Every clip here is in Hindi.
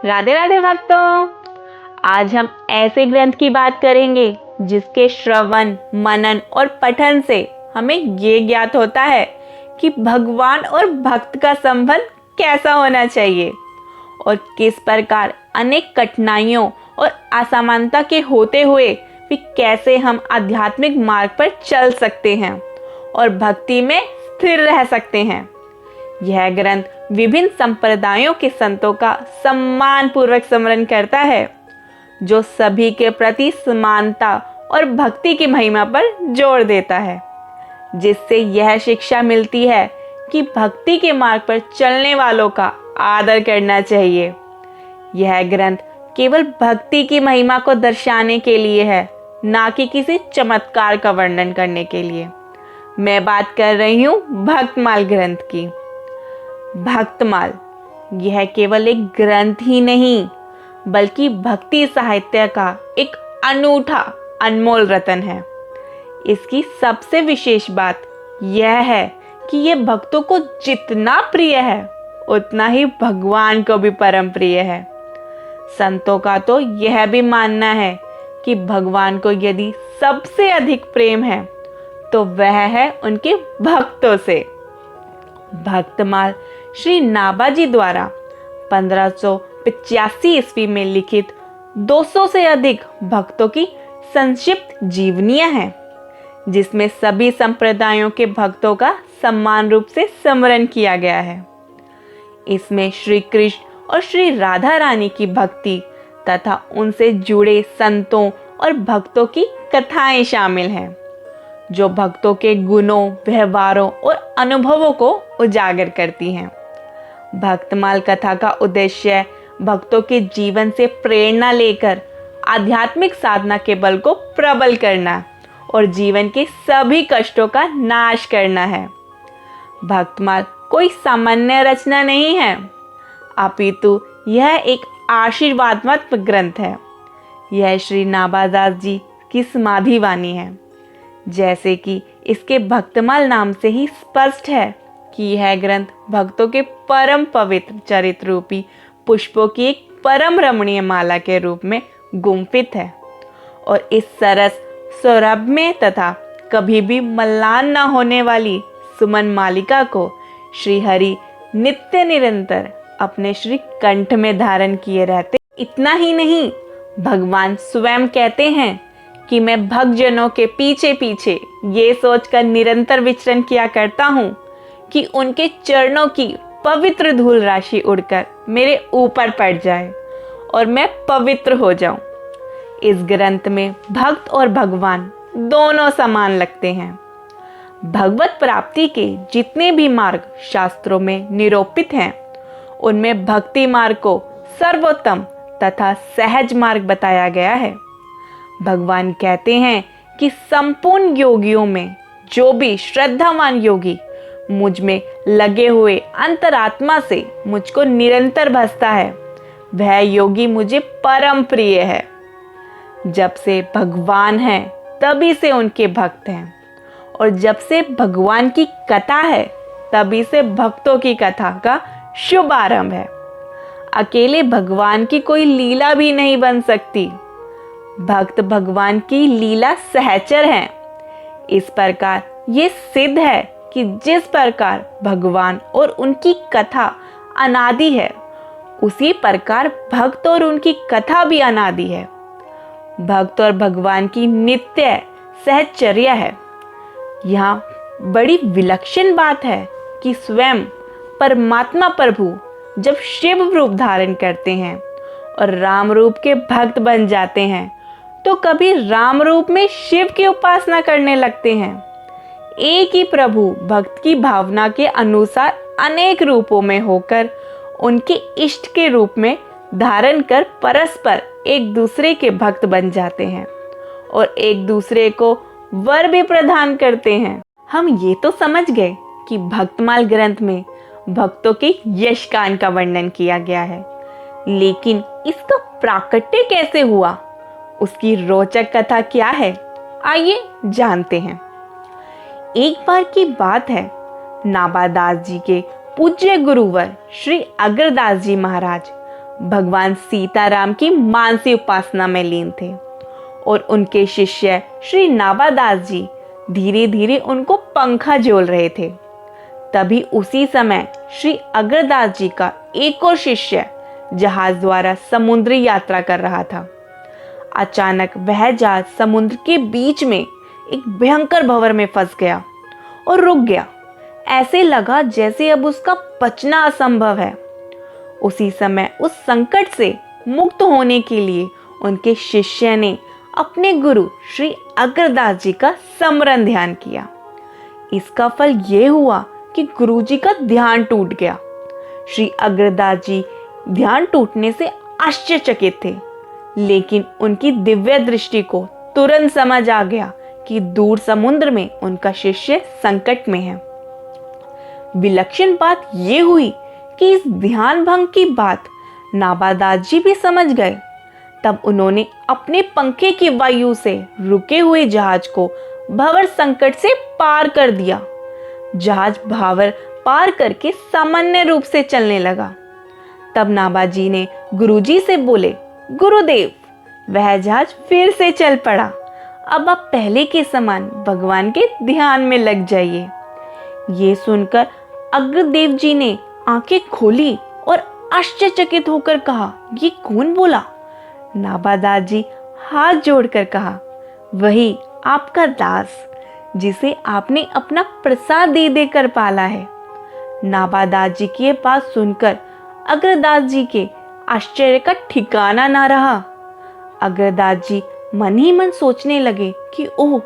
राधे राधे भक्तों। आज हम ऐसे ग्रंथ की बात करेंगे जिसके श्रवण, मनन और पठन से हमें ये ज्ञात होता है कि भगवान और भक्त का संबंध कैसा होना चाहिए और किस प्रकार अनेक कठिनाइयों और असमानता के होते हुए भी कैसे हम आध्यात्मिक मार्ग पर चल सकते हैं और भक्ति में स्थिर रह सकते हैं। यह ग्रंथ विभिन्न संप्रदायों के संतों का सम्मान पूर्वक स्मरण करता है, जो सभी के प्रति समानता और भक्ति की महिमा पर जोर देता है, जिससे यह शिक्षा मिलती है कि भक्ति के मार्ग पर चलने वालों का आदर करना चाहिए। यह ग्रंथ केवल भक्ति की महिमा को दर्शाने के लिए है, ना कि किसी चमत्कार का वर्णन करने के लिए। मैं बात कर रही हूँ भक्तमाल ग्रंथ की। भक्तमाल यह केवल एक ग्रंथ ही नहीं, बल्कि भक्ति साहित्य का एक अनूठा अनमोल रत्न है। इसकी सबसे विशेष बात यह है कि यह भक्तों को जितना प्रिय है, उतना ही भगवान को भी परम प्रिय है। संतों का तो यह भी मानना है कि भगवान को यदि सबसे अधिक प्रेम है तो वह है उनके भक्तों से। भक्तमाल श्री नाभाजी द्वारा 1585 ईस्वी में लिखित 200 से अधिक भक्तों की संक्षिप्त जीवनियां हैं, जिसमें सभी संप्रदायों के भक्तों का समान रूप से स्मरण किया गया है। इसमें श्री कृष्ण और श्री राधा रानी की भक्ति तथा उनसे जुड़े संतों और भक्तों की कथाएं शामिल हैं, जो भक्तों के गुणों, व्यवहारों और अनुभवों को उजागर करती हैं। भक्तमाल कथा का उद्देश्य भक्तों के जीवन से प्रेरणा लेकर आध्यात्मिक साधना के बल को प्रबल करना और जीवन के सभी कष्टों का नाश करना है। भक्तमाल कोई सामान्य रचना नहीं है, अपितु यह एक आशीर्वादात्मक ग्रंथ है। यह श्री नाभादास जी की समाधि वाणी है। जैसे कि इसके भक्तमाल नाम से ही स्पष्ट है कि यह ग्रंथ भक्तों के परम पवित्र चरित्र रूपी पुष्पों की एक परम रमणीय माला के रूप में गुम्फित है और इस सरस, सौरभमय तथा कभी भी मलान न होने वाली सुमन मालिका को श्री हरि नित्य निरंतर अपने श्री कंठ में धारण किए रहते। इतना ही नहीं, भगवान स्वयं कहते हैं कि मैं भक्तजनों के पीछे पीछे ये सोचकर निरंतर विचरण किया करता हूँ कि उनके चरणों की पवित्र धूल राशि उड़कर मेरे ऊपर पड़ जाए और मैं पवित्र हो जाऊं। इस ग्रंथ में भक्त और भगवान दोनों समान लगते हैं। भगवत प्राप्ति के जितने भी मार्ग शास्त्रों में निरूपित हैं, उनमें भक्ति मार्ग को सर्वोत्तम तथा सहज मार्ग बताया गया है। भगवान कहते हैं कि संपूर्ण योगियों में जो भी श्रद्धावान योगी मुझ में लगे हुए अंतरात्मा से मुझको निरंतर भजता है, वह योगी मुझे परम प्रिय है। जब से भगवान है तभी से उनके भक्त हैं, और जब से भगवान की कथा है तभी से भक्तों की कथा का शुभ आरंभ है। अकेले भगवान की कोई लीला भी नहीं बन सकती, भक्त भगवान की लीला सहचर हैं। इस प्रकार ये सिद्ध है कि जिस प्रकार भगवान और उनकी कथा अनादि है, उसी प्रकार भक्त और उनकी कथा भी अनादि है। भक्त और भगवान की नित्य सहचर्या है। यहाँ बड़ी विलक्षण बात है कि स्वयं परमात्मा प्रभु जब शिव रूप धारण करते हैं और राम रूप के भक्त बन जाते हैं, तो कभी राम रूप में शिव की उपासना करने लगते हैं। एक ही प्रभु भक्त की भावना के अनुसार अनेक रूपों में होकर उनके इष्ट के रूप में धारण कर परस्पर एक दूसरे के भक्त बन जाते हैं और एक दूसरे को वर भी प्रदान करते हैं। हम ये तो समझ गए कि भक्तमाल ग्रंथ में भक्तों के यश गान का वर्णन किया गया है, लेकिन इसका प्राकट्य कैसे हुआ, उसकी रोचक कथा क्या है, आइए जानते हैं। एक बार की बात है, नाभादास जी के पूज्य गुरुवर श्री अग्रदास जी महाराज भगवान सीताराम की मानसी उपासना में लीन थे और उनके शिष्य श्री नाबादास जी धीरे धीरे उनको पंखा झोल रहे थे। तभी उसी समय श्री अग्रदास जी का एक और शिष्य जहाज द्वारा समुद्री यात्रा कर रहा था। अचानक वह जहाज समुद्र के बीच में एक भयंकर भंवर में फंस गया और रुक गया। ऐसे लगा जैसे अब उसका बचना असंभव है। उसी समय उस संकट से मुक्त होने के लिए उनके शिष्य ने अपने गुरु श्री अग्रदास जी का स्मरण ध्यान किया। इसका फल ये हुआ कि गुरुजी का ध्यान टूट गया। श्री अग्रदास जी ध्यान टूटने से आश्चर्यचकित थे, लेकिन उनकी दिव्य दृष्टि को तुरंत समझ आ गया कि दूर समुद्र में उनका शिष्य संकट में है। विलक्षण बात यह हुई कि इस ध्यान भंग की बात नाबादास जी भी समझ गए। तब उन्होंने अपने पंखे की वायु से रुके हुए जहाज को भंवर संकट से पार कर दिया। जहाज भावर पार करके सामान्य रूप से चलने लगा। तब नाबाजी ने गुरुजी से बोले, गुरुदेव, वह जहाज फिर से चल पड़ा। अब आप पहले के समान भगवान के ध्यान में लग जाइए। ये सुनकर अग्रदेव जी ने आंखें खोली और आश्चर्यचकित होकर कहा, ये कौन बोला? नाबादास जी हाथ जोड़कर कहा, वही आपका दास जिसे आपने अपना प्रसाद दे देकर पाला है। नाबादास जी की ये बात सुनकर अग्रदास जी के आश्चर्य का ठिकाना ना रहा। अग्रदास जी मन ही मन सोचने लगे कि ओह,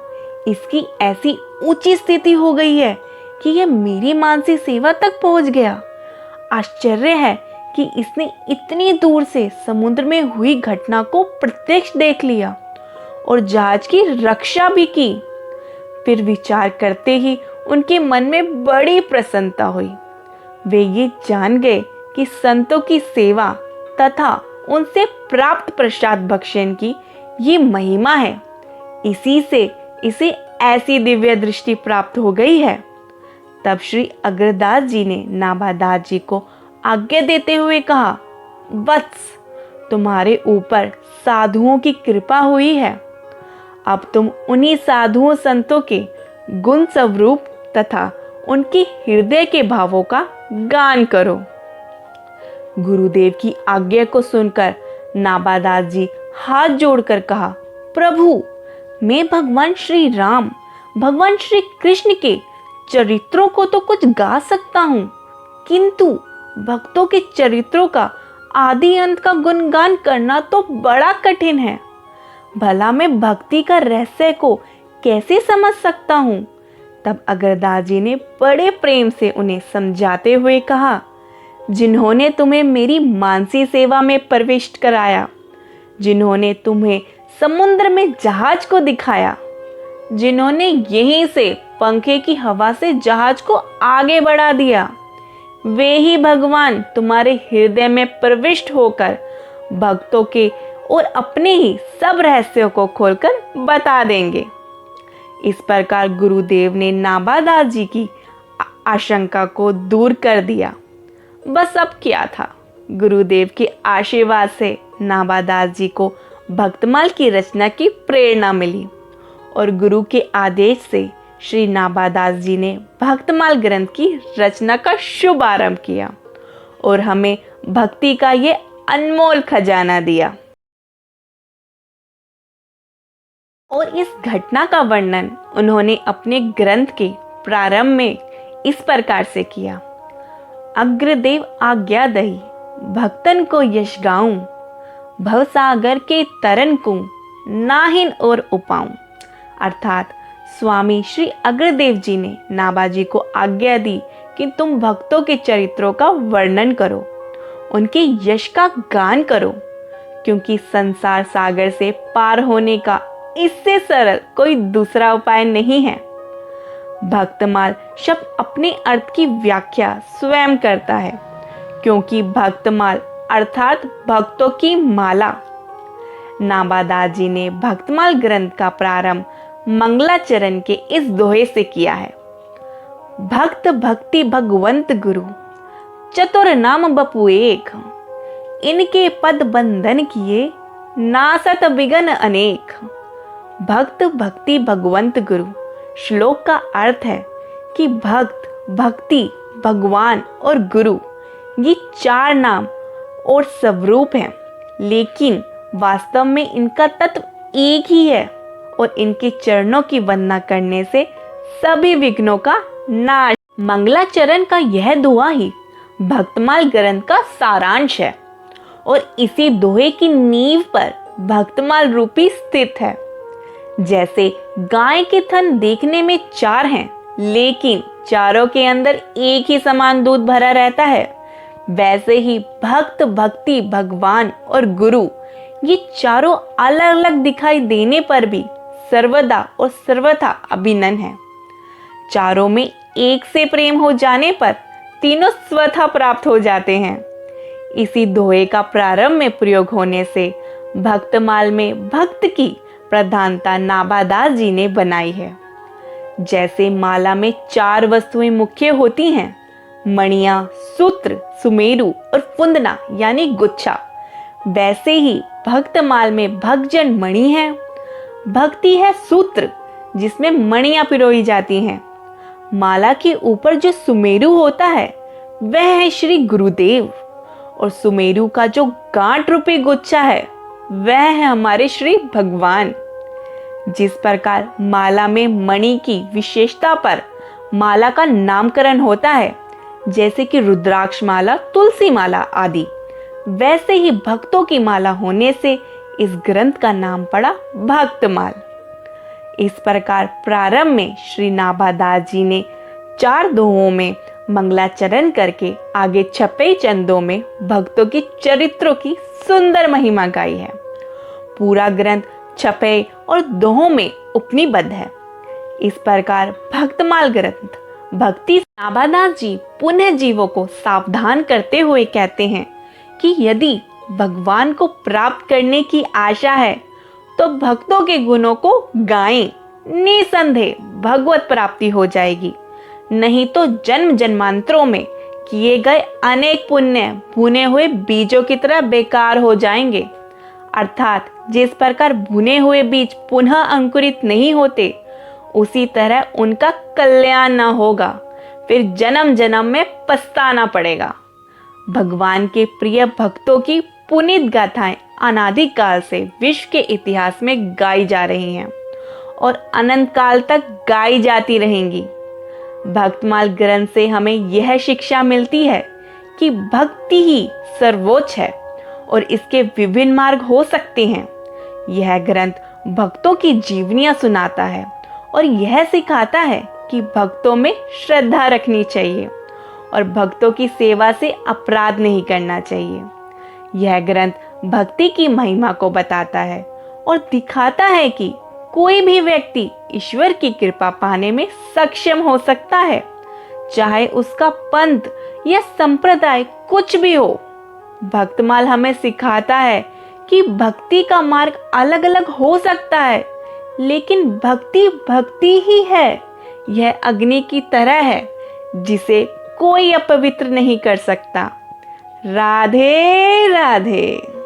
इसकी ऐसी ऊंची स्थिति हो गई है कि यह मेरी मानसी सेवा तक पहुंच गया। आश्चर्य है कि इसने इतनी दूर से समुद्र में हुई घटना को प्रत्यक्ष देख लिया और जहाज की रक्षा भी की। फिर विचार करते ही उनके मन में बड़ी प्रसन्नता हुई। वे ये जान गए कि संतों की सेवा तथा उनसे प्राप्त प्रसाद भक्षण की ये महिमा है। इसी से इसे ऐसी दिव्य दृष्टि प्राप्त हो गई है। तब श्री अग्रदास जी ने नाबादास जी को आज्ञा देते हुए कहा, वत्स, तुम्हारे ऊपर साधुओं की कृपा हुई है। अब तुम उन्हीं साधुओं संतों के गुण स्वरूप तथा उनके हृदय के भावों का गान करो। गुरुदेव की आज्ञा को सुनकर नाबादास जी हाथ जोड़कर कहा, प्रभु, मैं भगवान श्री राम, भगवान श्री कृष्ण के चरित्रों को तो कुछ गा सकता हूँ, किंतु भक्तों के चरित्रों का आदि अंत का गुणगान करना तो बड़ा कठिन है। भला मैं भक्ति का रहस्य को कैसे समझ सकता हूँ? तब अग्रदास जी ने बड़े प्रेम से उन्हें समझाते हुए कहा, जिन्होंने तुम्हें मेरी मानसी सेवा में प्रविष्ट कराया, जिन्होंने तुम्हें समुद्र में जहाज को दिखाया, जिन्होंने यहीं से पंखे की हवा से जहाज को आगे बढ़ा दिया, वे ही भगवान तुम्हारे हृदय में प्रविष्ट होकर भक्तों के और अपने ही सब रहस्यों को खोलकर बता देंगे। इस प्रकार गुरुदेव ने नाबादास जी की आशंका को दूर कर दिया। बस अब क्या था, गुरुदेव के आशीर्वाद से नाबादास जी को भक्तमाल की रचना की प्रेरणा मिली और गुरु के आदेश से श्री नाबादास जी ने भक्तमाल ग्रंथ की रचना का शुभ आरंभ किया और हमें भक्ति का ये अनमोल खजाना दिया। और इस घटना का वर्णन उन्होंने अपने ग्रंथ के प्रारंभ में इस प्रकार से किया, अग्रदेव आज्ञा दही, भक्तन को यश गाऊं, भवसागर के तरन को नाहिन और उपाऊं। अर्थात स्वामी श्री अग्रदेव जी ने नाबाजी को आज्ञा दी कि तुम भक्तों के चरित्रों का वर्णन करो, उनके यश का गान करो, क्योंकि संसार सागर से पार होने का इससे सरल कोई दूसरा उपाय नहीं है। भक्तमाल शब्द अपने अर्थ की व्याख्या स्वयं करता है, क्योंकि भक्तमाल अर्थात भक्तों की माला। नाबादास जी ने भक्तमाल ग्रंथ का प्रारंभ मंगलाचरण के इस दोहे से किया है, भक्त भक्ति भगवंत गुरु, चतुर नाम बपु एक, इनके पद बंधन किए, नासत विघ्न अनेक। भक्त भक्ति भगवंत गुरु। श्लोक का अर्थ है कि भक्त, भक्ति, भगवान और गुरु ये चार नाम और स्वरूप हैं, लेकिन वास्तव में इनका तत्व एक ही है और इनके चरणों की वंदना करने से सभी विघ्नों का नाश। मंगलाचरण का यह दोहा ही भक्तमाल ग्रंथ का सारांश है और इसी दोहे की नींव पर भक्तमाल रूपी स्थित है। जैसे गाय के थन देखने में चार हैं, लेकिन चारों के अंदर एक ही समान दूध भरा रहता है, वैसे ही भक्त, भक्ति, भगवान और गुरु ये चारों अलग अलग दिखाई देने पर भी सर्वदा और सर्वथा अभिन्न है। चारों में एक से प्रेम हो जाने पर तीनों स्वतः प्राप्त हो जाते हैं। इसी दोहे का प्रारंभ में प्रयोग होने से भक्तमाल में भक्त की प्रधानता नाभादास जी ने बनाई है। जैसे माला में चार वस्तुएं मुख्य होती हैं, मणियां, सूत्र, सुमेरु और फुंदना यानी गुच्छा, वैसे ही भक्तमाल में भक्तजन मणि है, भक्ति है सूत्र जिसमें मणियां पिरोई जाती हैं। माला के ऊपर जो सुमेरु होता है वह है श्री गुरुदेव और सुमेरु का जो गांठ रूपी गुच्छा है वह है हमारे श्री भगवान। जिस प्रकार माला में मणि की विशेषता पर माला का नामकरण होता है, जैसे कि रुद्राक्ष माला, तुलसी माला आदि, वैसे ही भक्तों की माला होने से इस ग्रंथ का नाम पड़ा भक्तमाल। इस प्रकार प्रारंभ में श्री नाभादास जी ने चार दोहों में मंगलाचरण करके आगे छपे चंदों में भक्तों की चरित्रों की सुंदर महिमा गाई है। पूरा ग्रंथ छपे और दोहों में उपनिबद्ध है। इस प्रकार भक्तमाल ग्रंथ भक्ति। नाभादास जी पुनः जीवों को सावधान करते हुए कहते हैं कि यदि भगवान को प्राप्त करने की आशा है तो भक्तों के गुणों को गाएं, निसंदेह भगवत प्राप्ति हो जाएगी। नहीं तो जन्म जन्मांतरों में किए गए अनेक पुण्य भुने हुए बीजों की तरह बेकार हो जाएंगे। अर्थात जिस प्रकार भुने हुए बीज पुनः अंकुरित नहीं होते, उसी तरह उनका कल्याण न होगा, फिर जन्म जन्म में पछताना पड़ेगा। भगवान के प्रिय भक्तों की पुनीत गाथाएं अनादिकाल से विश्व के इतिहास में गाई जा रही हैं और अनंत काल तक गाई जाती रहेंगी। भक्तमाल ग्रंथ से हमें यह शिक्षा मिलती है कि भक्ति ही सर्वोच्च है और इसके विभिन्न मार्ग हो सकते हैं। यह ग्रंथ भक्तों की जीवनियां सुनाता है और यह सिखाता है कि भक्तों में श्रद्धा रखनी चाहिए और भक्तों की सेवा से अपराध नहीं करना चाहिए। यह ग्रंथ भक्ति की महिमा को बताता है और दिखाता है कि कोई भी व्यक्ति ईश्वर की कृपा पाने में सक्षम हो सकता है, चाहे उसका पंथ या संप्रदाय कुछ भी हो। भक्तमाल हमें सिखाता है कि भक्ति का मार्ग अलग अलग हो सकता है, लेकिन भक्ति भक्ति ही है। यह अग्नि की तरह है जिसे कोई अपवित्र नहीं कर सकता। राधे राधे।